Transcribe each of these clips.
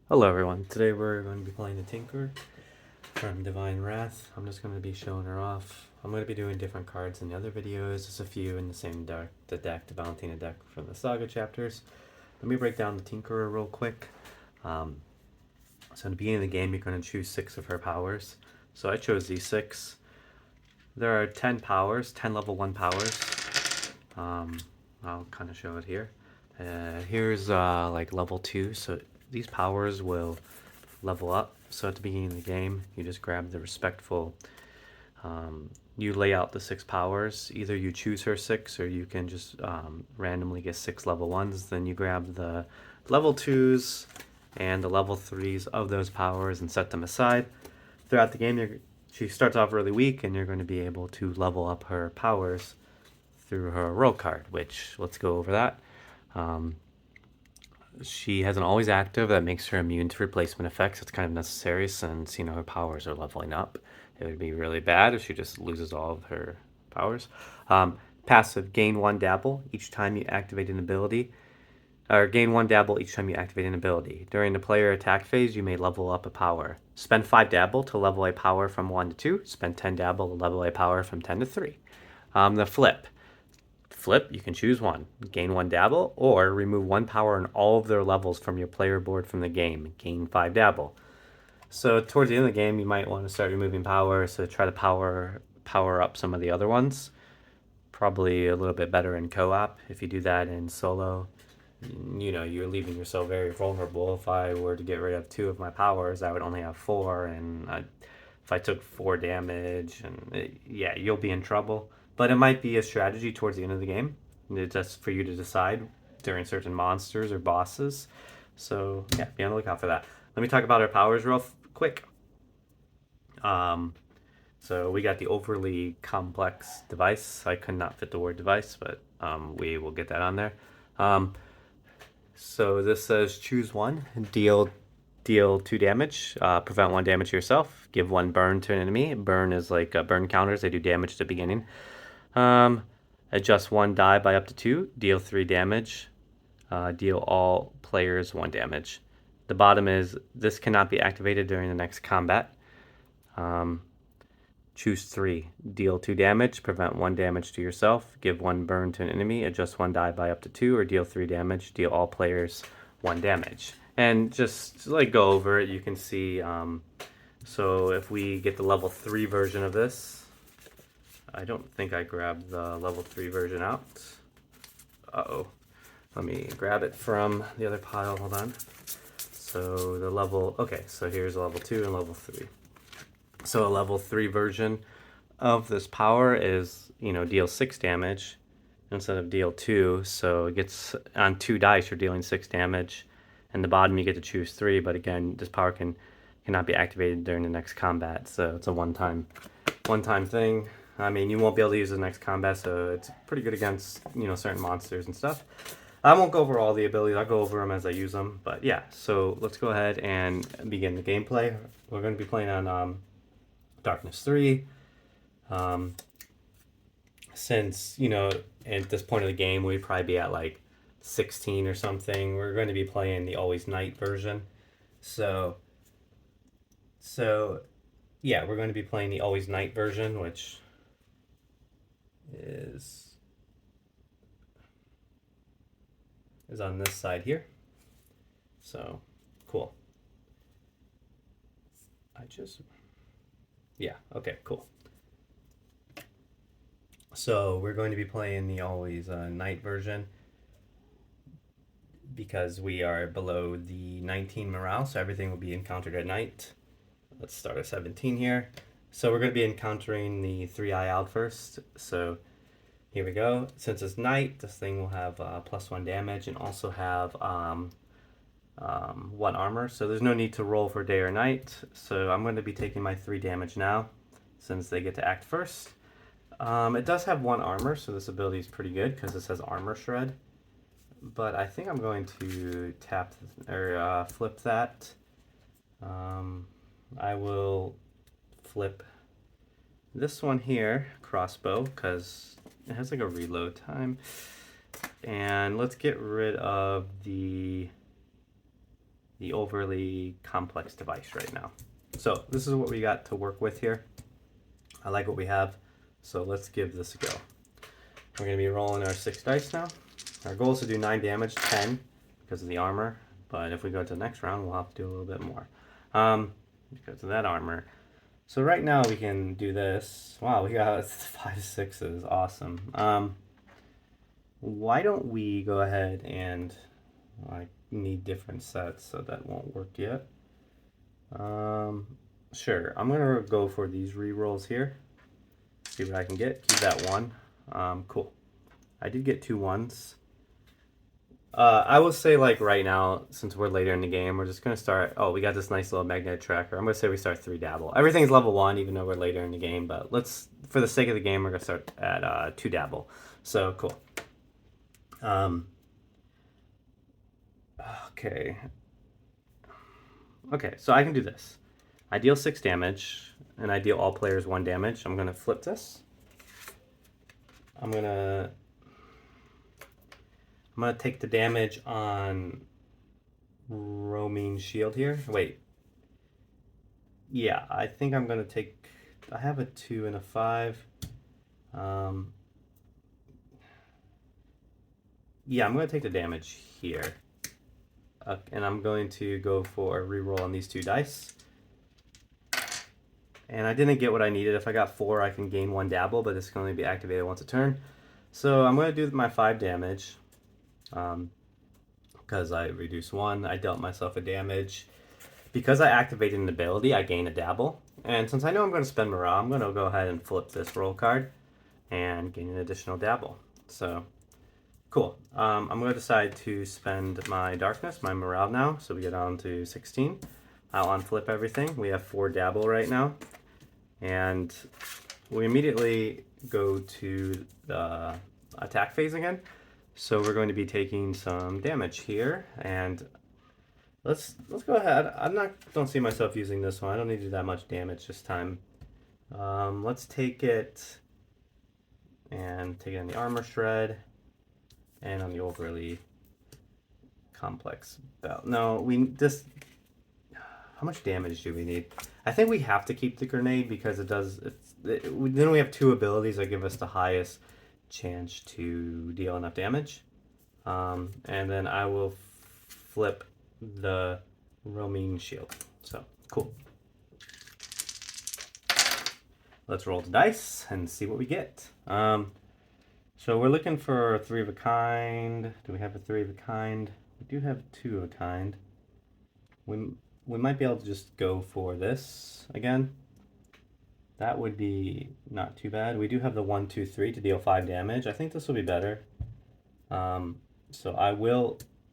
Hello everyone, today we're going to be playing the Tinker from Divine Wrath. I'm just going to be showing her off. I'm going to be doing different cards in the other videos, just a few in the same deck, the Valentina deck from the Saga chapters. Let me break down the Tinkerer real quick. So in the beginning of the game, you're going to choose 6 of her powers. So I chose these 6. There are 10 powers, 10 level 1 powers. I'll kind of show it here. Here's like level 2, so these powers will level up. So at the beginning of the game, you just grab the respectful. You lay out the 6 powers. Either you choose her 6, or you can just randomly get 6 level 1s. Then you grab the level 2s and the level 3s of those powers and set them aside. Throughout the game, she starts off really weak, and you're going to be able to level up her powers through her roll card, which let's go over that. She has an always active that makes her immune to replacement effects. It's kind of necessary since, her powers are leveling up. It would be really bad if she just loses all of her powers. Passive, gain 1 dabble each time you activate an ability. Or gain 1 dabble each time you activate an ability. During the player attack phase, you may level up a power. Spend 5 dabble to level a power from 1 to 2. Spend 10 dabble to level a power from 10 to 3. The flip. You can choose one. Gain 1 dabble, or remove 1 power and all of their levels from your player board from the game. Gain 5 dabble. So towards the end of the game, you might want to start removing power, so try to power up some of the other ones. Probably a little bit better in co-op. If you do that in solo, you're leaving yourself very vulnerable. If I were to get rid of 2 of my powers, I would only have 4, and if I took 4 damage, and you'll be in trouble. But it might be a strategy towards the end of the game. It's just for you to decide during certain monsters or bosses. So yeah, be on the lookout for that. Let me talk about our powers real quick. So we got the overly complex device. I could not fit the word device, but we will get that on there. So this says choose one, deal 2 damage, prevent 1 damage to yourself, give 1 burn to an enemy. Burn is like burn counters, they do damage at the beginning. Adjust 1 die by up to 2, deal 3 damage, deal all players 1 damage. The bottom is this cannot be activated during the next combat. Choose 3, deal 2 damage, prevent 1 damage to yourself, give 1 burn to an enemy, adjust 1 die by up to 2, or deal 3 damage, deal all players 1 damage. And just like go over it, you can see. So if we get the level 3 version of this, I don't think I grabbed the level 3 version out. Uh-oh. Let me grab it from the other pile. Hold on. So the level, okay, so here's level 2 and level 3. So a level 3 version of this power is, deal 6 damage instead of deal 2. So it gets on 2 dice, you're dealing 6 damage. And the bottom, you get to choose 3. But again, this power cannot be activated during the next combat. So it's a one-time thing. I mean, you won't be able to use the next combat, so it's pretty good against, certain monsters and stuff. I won't go over all the abilities. I'll go over them as I use them. But yeah, so let's go ahead and begin the gameplay. We're going to be playing on Darkness 3. Since, at this point of the game, we'd probably be at like 16 or something. We're going to be playing the Always Night version. So yeah, we're going to be playing the Always Night version, which is on this side here. So cool. Yeah, okay, cool. So we're going to be playing the Always Night version because we are below the 19 morale, so everything will be encountered at night. Let's start at 17 here. So we're going to be encountering the 3-eye owl first. So here we go. Since it's night, this thing will have +1 damage and also have 1 armor. So there's no need to roll for day or night. So I'm going to be taking my 3 damage now since they get to act first. It does have 1 armor, so this ability is pretty good because it says armor shred. But I think I'm going to flip that. I will flip this one here, crossbow, because it has like a reload time. And let's get rid of the the overly complex device right now. So this is what we got to work with here. I like what we have, so let's give this a go. We're going to be rolling our 6 dice now. Our goal is to do 9 damage, 10 because of the armor, but if we go to the next round, we'll have to do a little bit more because of that armor. So right now we can do this. Wow, we got 5 6s, awesome. Why don't we go ahead and, I need different sets, so that won't work yet. Sure, I'm gonna go for these re-rolls here. See what I can get. Keep that 1. Cool. I did get 2 1s. I will say, like, right now, since we're later in the game, we're just gonna start. Oh, we got this nice little magnet tracker. I'm gonna say we start 3 dabble. Everything's level 1, even though we're later in the game. But let's, for the sake of the game, we're gonna start at 2 dabble. So cool. Okay. Okay, so I can do this. I deal 6 damage, and I deal all players 1 damage. I'm gonna flip this. I'm gonna take the damage on roaming shield here. Wait. Yeah, I think I'm gonna take. I have a 2 and a 5. Yeah, I'm gonna take the damage here. And I'm going to go for a reroll on these 2 dice. And I didn't get what I needed. If I got 4, I can gain 1 dabble, but this can only be activated once a turn. So I'm going to do my 5 damage. Because I reduced 1, I dealt myself a damage. Because I activated an ability, I gain a dabble. And since I know I'm going to spend morale, I'm going to go ahead and flip this roll card and gain an additional dabble. So, cool. I'm going to decide to spend my darkness, my morale now. So we get on to 16. I'll unflip everything. We have 4 dabble right now. And we immediately go to the attack phase again. So we're going to be taking some damage here, and let's go ahead. Don't see myself using this one. I don't need to do that much damage this time. Let's take it and take it on the armor shred and on the overly complex belt. No, how much damage do we need? I think we have to keep the grenade because then we have 2 abilities that give us the highest chance to deal enough damage. And then I will flip the roaming shield. So, cool. Let's roll the dice and see what we get. So we're looking for a 3 of a kind. Do we have a 3 of a kind? We do have 2 of a kind. We might be able to just go for this again. That would be not too bad. We do have the 1, 2, 3 to deal 5 damage. I think this will be better. So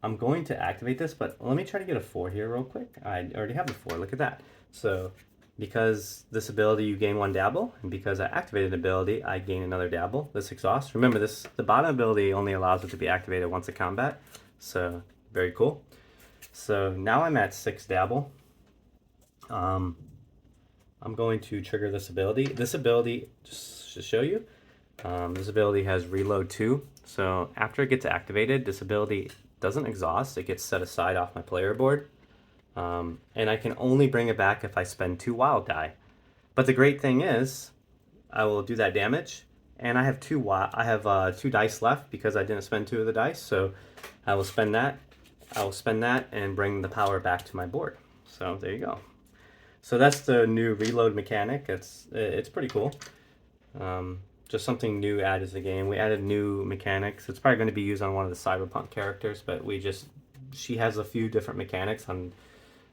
I'm going to activate this, but let me try to get a 4 here real quick. I already have a 4, look at that. So because this ability you gain 1 dabble, and because I activated an ability, I gain another dabble. This exhaust. Remember the bottom ability only allows it to be activated once a combat. So very cool. So now I'm at 6 dabble. I'm going to trigger this ability. This ability, just to show you, this ability has reload 2. So after it gets activated, this ability doesn't exhaust. It gets set aside off my player board. And I can only bring it back if I spend 2 wild die. But the great thing is, I will do that damage, and I have 2 dice left because I didn't spend 2 of the dice. So I will spend that. And bring the power back to my board. So there you go. So that's the new reload mechanic. It's pretty cool. Just something new added to the game. We added new mechanics. It's probably going to be used on one of the Cyberpunk characters, but she has a few different mechanics on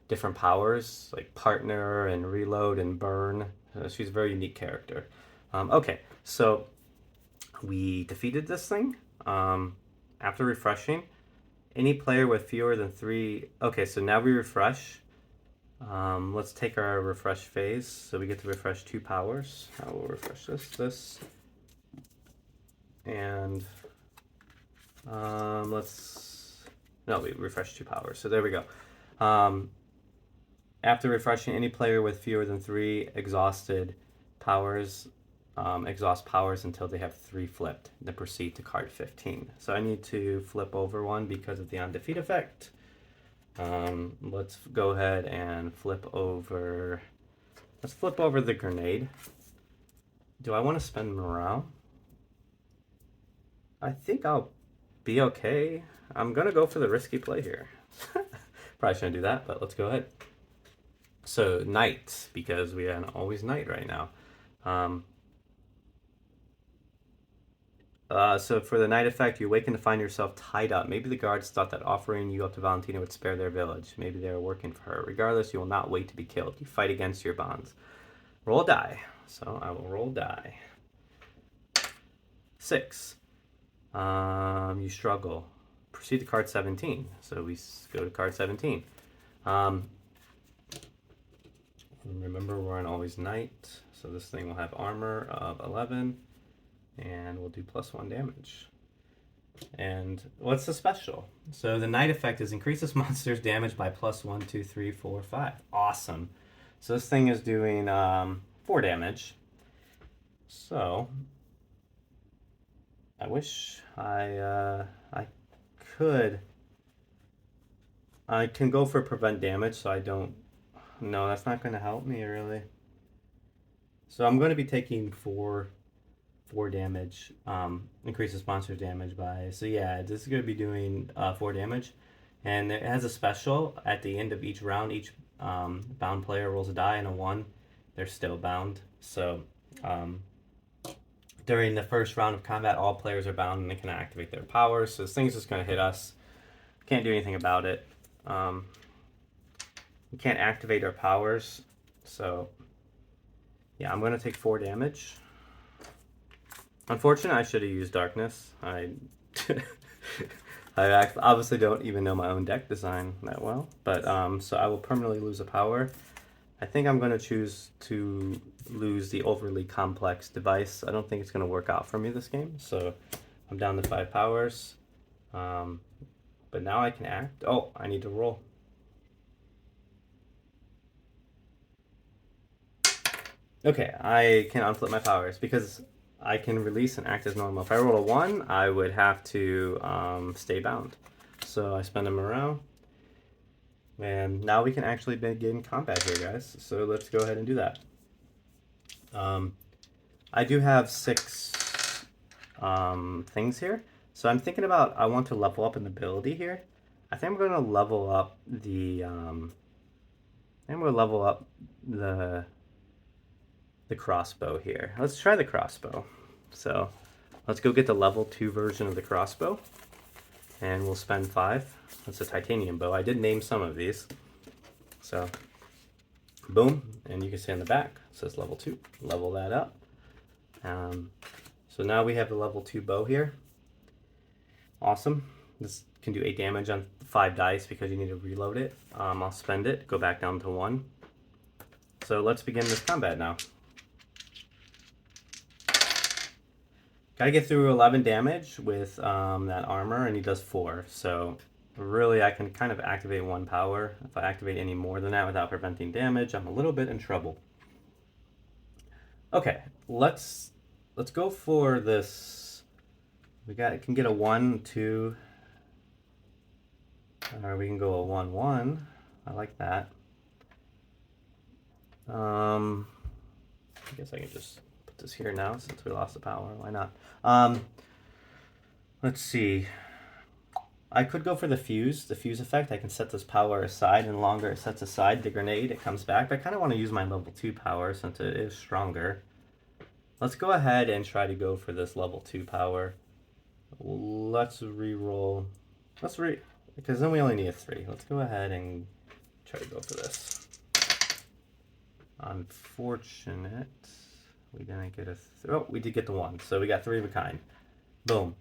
different powers, like partner and reload and burn. She's a very unique character. Okay, so we defeated this thing. After refreshing, any player with fewer than 3... Okay, so now we refresh. Let's take our refresh phase. So we get to refresh 2 powers. I will refresh this. And we refresh 2 powers. So there we go. After refreshing, any player with fewer than 3 exhausted powers exhaust powers until they have 3 flipped. Then proceed to card 15. So I need to flip over 1 because of the on defeat effect. Let's go ahead and flip over. Let's flip over the grenade. Do I want to spend morale? I think I'll be okay. I'm gonna go for the risky play here. Probably shouldn't do that, but let's go ahead. So knight, because we are always knight right now. So for the night effect, you awaken to find yourself tied up. Maybe the guards thought that offering you up to Valentina would spare their village. Maybe they are working for her. Regardless, you will not wait to be killed. You fight against your bonds. Roll a die. So I will roll die. 6. You struggle. Proceed to card 17. So we go to card 17. Remember, we're on always knight. So this thing will have armor of 11. And we'll do +1 damage. And what's the special? So the night effect is increases monsters damage by +1, 2, 3, 4, 5. Awesome. So this thing is doing 4 damage. So I wish I could. I can go for prevent damage, so I don't. No, that's not going to help me really. So I'm going to be taking 4 damage. Increases monster damage by. So yeah, this is going to be doing 4 damage, and it has a special at the end of each round. Each bound player rolls a die, and a 1, they're still bound. So during the first round of combat, all players are bound and they can activate their powers. So this thing's just going to hit us. Can't do anything about it. We can't activate our powers. So yeah, I'm going to take 4 damage. Unfortunately, I should have used darkness. I obviously don't even know my own deck design that well. But so I will permanently lose a power. I think I'm going to choose to lose the overly complex device. I don't think it's going to work out for me this game. So I'm down to 5 powers. But now I can act. Oh, I need to roll. Okay, I can unflip my powers because I can release and act as normal. If I roll a 1, I would have to stay bound. So I spend a morale. And now we can actually begin combat here, guys. So let's go ahead and do that. I do have 6 things here. So I'm thinking about, I want to level up an ability here. I think I'm going to level up the, the crossbow here. Let's try the crossbow. So let's go get the level 2 version of the crossbow. And we'll spend 5. That's a titanium bow. I did name some of these. So, boom. And you can see on the back, it says level 2. Level that up. So now we have the level 2 bow here. Awesome. This can do 8 damage on 5 dice because you need to reload it. I'll spend it, go back down to 1. So let's begin this combat now. Gotta get through 11 damage with that armor, and he does 4. So really, I can kind of activate 1 power. If I activate any more than that without preventing damage, I'm a little bit in trouble. Okay, let's go for this. It can get a 1, 2, or we can go a 1, 1. I like that. I guess I can just put this here now since we lost the power. Why not? Let's see. I could go for the fuse effect. I can set this power aside, and the longer it sets aside the grenade, it comes back. But I kind of want to use my level 2 power since it is stronger. Let's go ahead and try to go for this level 2 power. Let's re-roll. Because then we only need a 3. Let's go ahead and try to go for this. Unfortunate. We didn't get a... Oh, we did get the 1. So we got 3 of a kind. Boom.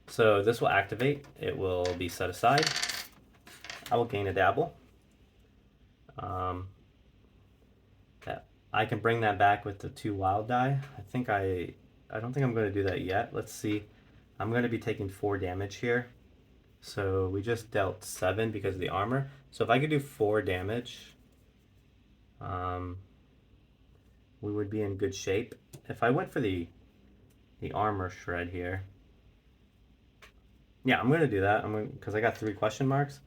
So this will activate. It will be set aside. I will gain a dabble. I can bring that back with the 2 wild die. I don't think I'm going to do that yet. Let's see. I'm going to be taking 4 damage here. So we just dealt 7 because of the armor. So if I could do 4 damage, we would be in good shape. If I went for the armor shred here, yeah, I'm gonna do that. Because I got 3 question marks.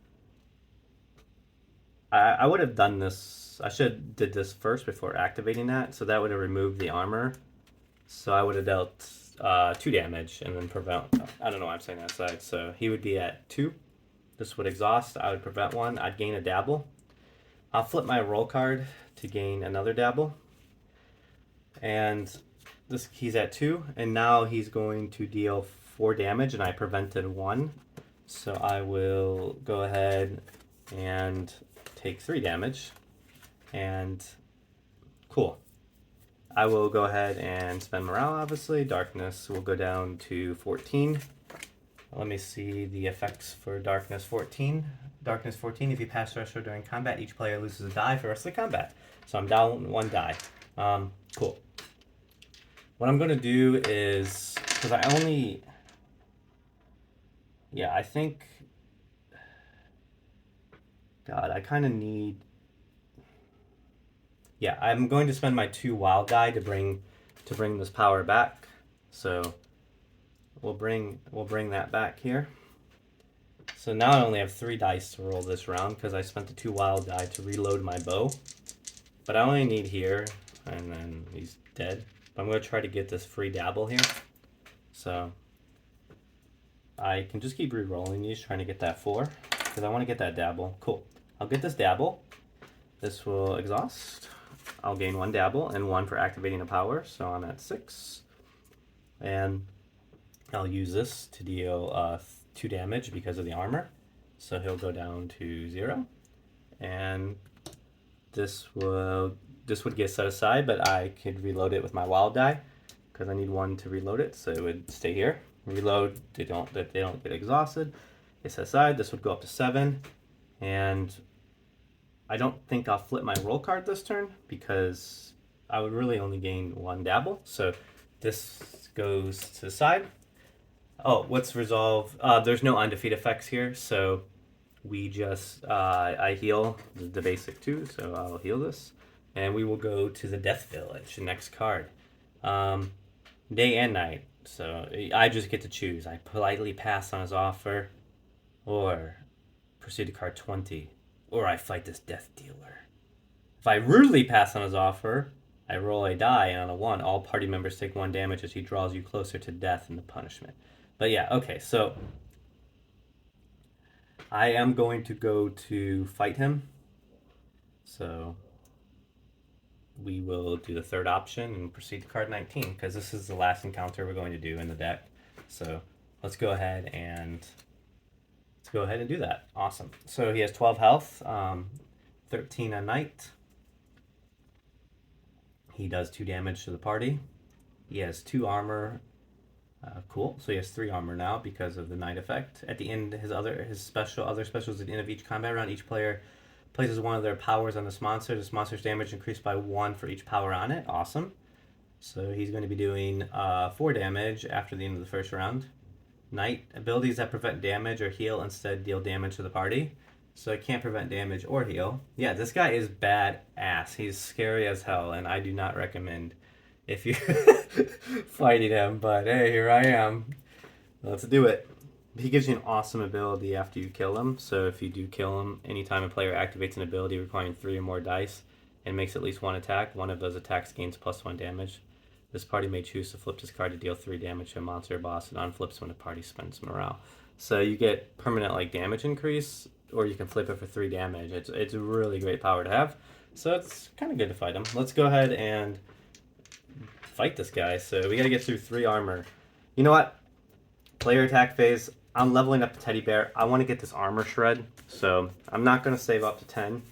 I would have done this. I should have did this first before activating that, so that would have removed the armor. So I would have dealt 2 damage and then prevent. I don't know why I'm saying that side. So he would be at 2. This would exhaust. I would prevent 1. I'd gain a dabble. I'll flip my roll card to gain another dabble. And this he's at 2, and now he's going to deal 4 damage, and I prevented 1. So I will go ahead and take 3 damage. And cool. I will go ahead and spend morale, obviously. Darkness will go down to 14. Let me see the effects for Darkness 14. Darkness 14, if you pass threshold during combat, each player loses a die for the rest of the combat. So I'm down 1 die. Cool. What I'm going to do is, because I only, yeah, I think, God, I kind of need, yeah, I'm going to spend my 2 wild die to bring this power back. So we'll bring that back here. So now I only have 3 dice to roll this round because I spent the 2 wild die to reload my bow. But I only need here, and then he's dead. But I'm going to try to get this free dabble here. So I can just keep re-rolling these, trying to get that 4, because I want to get that dabble. Cool. I'll get this dabble. This will exhaust. I'll gain 1 dabble and 1 for activating a power, so I'm at 6. And I'll use this to deal 2 damage because of the armor. So he'll go down to 0. And this would get set aside, but I could reload it with my wild die because I need 1 to reload it, so it would stay here. Reload, they don't get exhausted. It's set aside. This would go up to 7, and I don't think I'll flip my roll card this turn because I would really only gain 1 dabble. So this goes to the side. Oh, what's resolve? There's no undefeat effects here, so we just I heal the basic 2, so I'll heal this, and we will go to the Death Village. Next card, day and night. So I just get to choose. I politely pass on his offer, or proceed to card 20, or I fight this Death Dealer. If I rudely pass on his offer, I roll a die, and on a 1, all party members take 1 damage as he draws you closer to death in the punishment. But yeah, okay, so I am going to go to fight him. So we will do the 3rd option and proceed to card 19, because this is the last encounter we're going to do in the deck. So let's go ahead and do that. Awesome. So he has 12 health, 13 a night. He does 2 damage to the party. He has 2 armor. Cool. So he has 3 armor now because of the night effect. At the end, other specials at the end of each combat round, each player places 1 of their powers on this monster. This monster's damage increased by 1 for each power on it. Awesome. So he's going to be doing 4 damage after the end of the 1st round. Night abilities that prevent damage or heal instead deal damage to the party. So it can't prevent damage or heal. Yeah, this guy is badass. He's scary as hell, and I do not recommend if you're fighting him, but hey, here I am. Let's do it. He gives you an awesome ability after you kill him, so if you do kill him, anytime a player activates an ability requiring 3 or more dice and makes at least 1 attack, 1 of those attacks gains +1 damage. This party may choose to flip this card to deal 3 damage to a monster or boss, and unflips when the party spends morale. So you get permanent damage increase, or you can flip it for 3 damage. It's a really great power to have, so it's kind of good to fight him. Let's go ahead and fight this guy. So we got to get through 3 armor. You know what? Player attack phase. I'm leveling up to Teddy Bear. I want to get this armor shred, so I'm not going to save up to 10.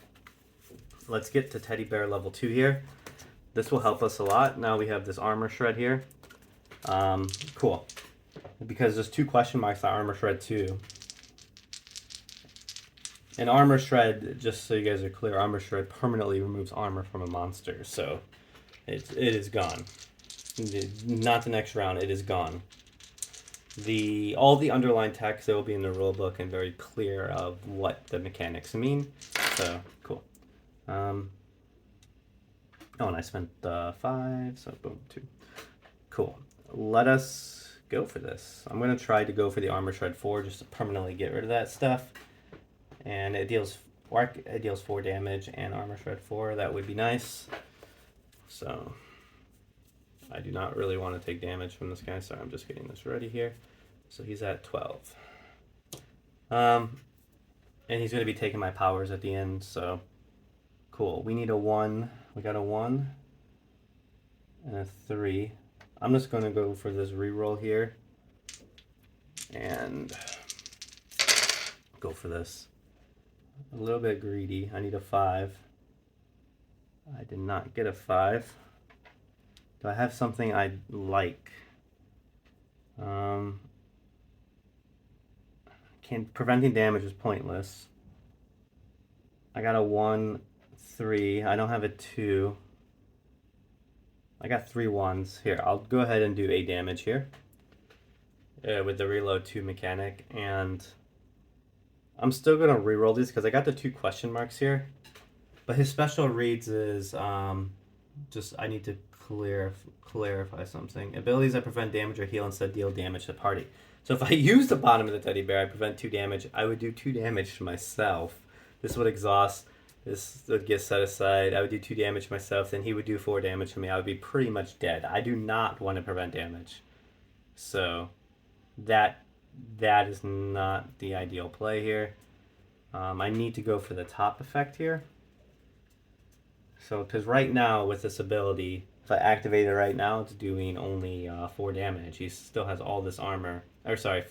Let's get to Teddy Bear level 2 here. This will help us a lot. Now we have this armor shred here. Cool. Because there's 2 question marks on armor shred 2. And armor shred, just so you guys are clear, armor shred permanently removes armor from a monster, so it is gone. Not the next round, it is gone. All the underlined text that will be in the rule book and very clear of what the mechanics mean. So cool. Oh, and I spent 5, so boom, 2. Cool. Let us go for this. I'm gonna try to go for the armor shred 4 just to permanently get rid of that stuff. And it deals Or it deals 4 damage and armor shred 4. That would be nice. So I do not really want to take damage from this guy, so I'm just getting this ready here. So he's at 12. And he's going to be taking my powers at the end, so cool. We need a 1. We got a 1 and a 3. I'm just going to go for this reroll here and go for this. A little bit greedy. I need a 5. I did not get a 5. Do I have something I like? Preventing damage is pointless. I got a 1, 3. I don't have a 2. I got 3 1s. Here, I'll go ahead and do 8 damage here with the reload 2 mechanic. And I'm still going to reroll these because I got the 2 question marks here. But his special reads is just I need to clarify something. Abilities that prevent damage or heal instead deal damage to the party. So if I use the bottom of the teddy bear, I prevent 2 damage. I would do 2 damage to myself. This would exhaust. This would get set aside. I would do 2 damage to myself. Then he would do 4 damage to me. I would be pretty much dead. I do not want to prevent damage. So that is not the ideal play here. I need to go for the top effect here. So, because right now with this ability, if I activate it right now, it's doing only 4 damage. He still has all this armor. Or sorry,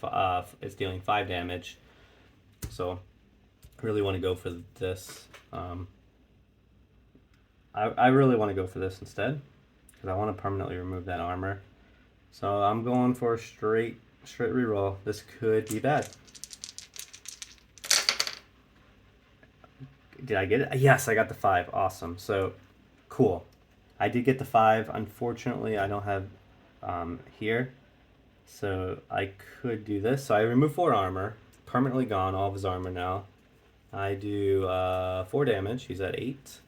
it's dealing 5 damage. So, I really want to go for this. I really want to go for this instead, because I want to permanently remove that armor. So I'm going for a straight reroll. This could be bad. Did I get it? Yes, I got the 5. Awesome. So, cool. I did get the 5. Unfortunately, I don't have here. So, I could do this. So, I remove 4 armor. Permanently gone. All of his armor now. I do 4 damage. He's at 8.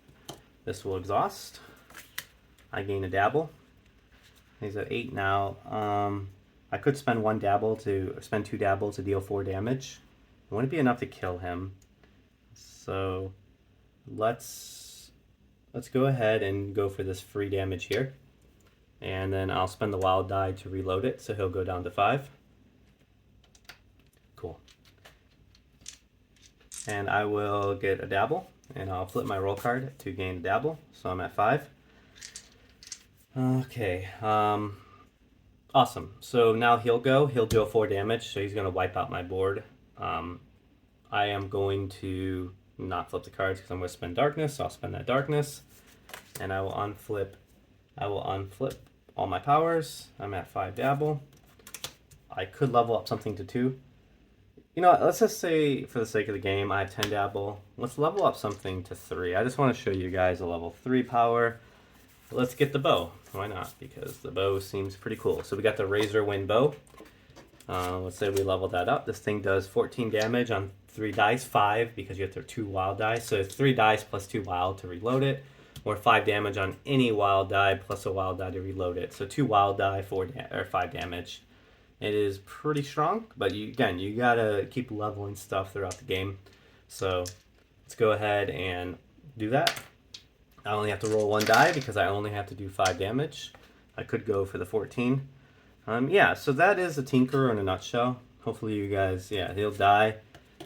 This will exhaust. I gain a dabble. He's at 8 now. I could spend 2 dabble to deal 4 damage. It wouldn't be enough to kill him. So let's go ahead and go for this free damage here. And then I'll spend the wild die to reload it, so he'll go down to 5. Cool. And I will get a dabble, and I'll flip my roll card to gain a dabble, so I'm at 5. Okay, awesome. So now he'll deal 4 damage, so he's going to wipe out my board. I am going to not flip the cards because I'm going to spend darkness, so I'll spend that darkness. And I will unflip all my powers. I'm at 5 dabble. I could level up something to 2. You know what, let's just say, for the sake of the game, I have 10 dabble. Let's level up something to 3. I just want to show you guys a level 3 power. Let's get the bow. Why not? Because the bow seems pretty cool. So we got the Razor Wind bow. Let's say we level that up. This thing does 14 damage on 3 dice, 5 because you have to 2 wild dice. So it's 3 dice plus 2 wild to reload it, or 5 damage on any wild die plus a wild die to reload it. So 2 wild die, 5 damage. It is pretty strong, but you gotta keep leveling stuff throughout the game. So let's go ahead and do that. I only have to roll 1 die because I only have to do 5 damage. I could go for the 14. Yeah, so that is a Tinkerer in a nutshell. Hopefully you guys, yeah, he'll die.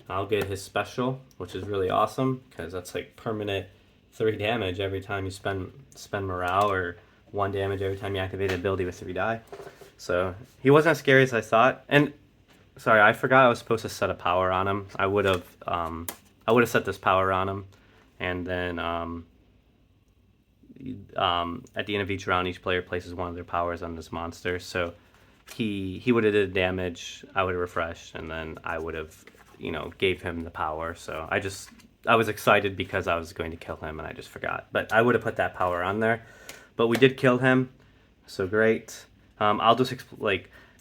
I'll get his special, which is really awesome because that's like permanent 3 damage every time you spend morale, or 1 damage every time you activate an ability with 3 die. So he wasn't as scary as I thought. And sorry, I forgot I was supposed to set a power on him. I would have set this power on him, and then at the end of each round, each player places one of their powers on this monster. So he would have did damage. I would have refreshed, and then I would have gave him the power. So I was excited because I was going to kill him, and I just forgot. But I would have put that power on there. But we did kill him, so great. I'll just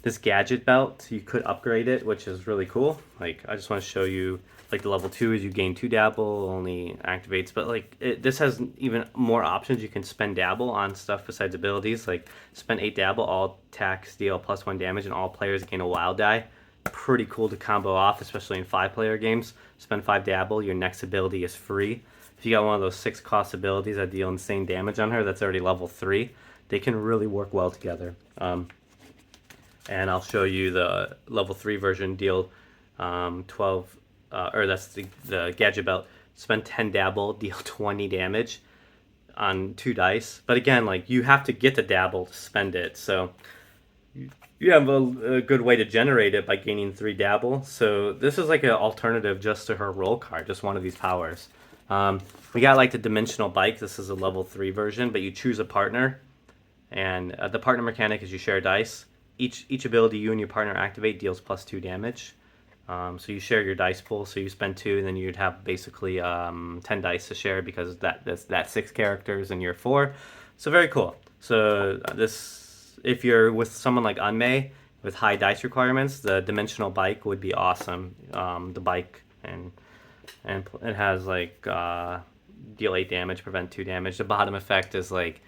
this gadget belt. You could upgrade it, which is really cool. Like, I just want to show you. Like, the level 2 is you gain 2 dabble, only activates. But this has even more options. You can spend dabble on stuff besides abilities. Like, spend 8 dabble, all attacks deal +1 damage, and all players gain a wild die. pretty cool to combo off, especially in 5-player games. Spend 5 dabble, your next ability is free. If you got one of those 6 cost abilities that deal insane damage on her, that's already level 3. They can really work well together. And I'll show you the level 3 version, deal 12, or that's the gadget belt. Spend 10 dabble, deal 20 damage on 2 dice. But again, like, you have to get the dabble to spend it. So you have a good way to generate it by gaining 3 dabble. So this is like an alternative just to her roll card, just one of these powers. We got like the dimensional bike. This is a level 3 version, but you choose a partner. And the partner mechanic is you share dice. Each ability you and your partner activate deals +2 damage. So you share your dice pool. So you spend 2, and then you'd have basically 10 dice to share because that's 6 characters and you're 4. So very cool. So this, if you're with someone like Unmei with high dice requirements, the dimensional bike would be awesome. The bike and it has like deal 8 damage, prevent 2 damage. The bottom effect is like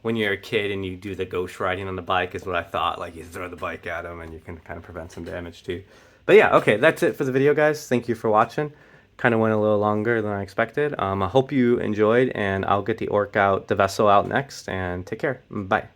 when you're a kid and you do the ghost riding on the bike is what I thought. Like you throw the bike at them and you can kind of prevent some damage too. But yeah, okay, that's it for the video, guys. Thank you for watching. Kind of went a little longer than I expected. I hope you enjoyed, and I'll get the vessel out next, and take care. Bye.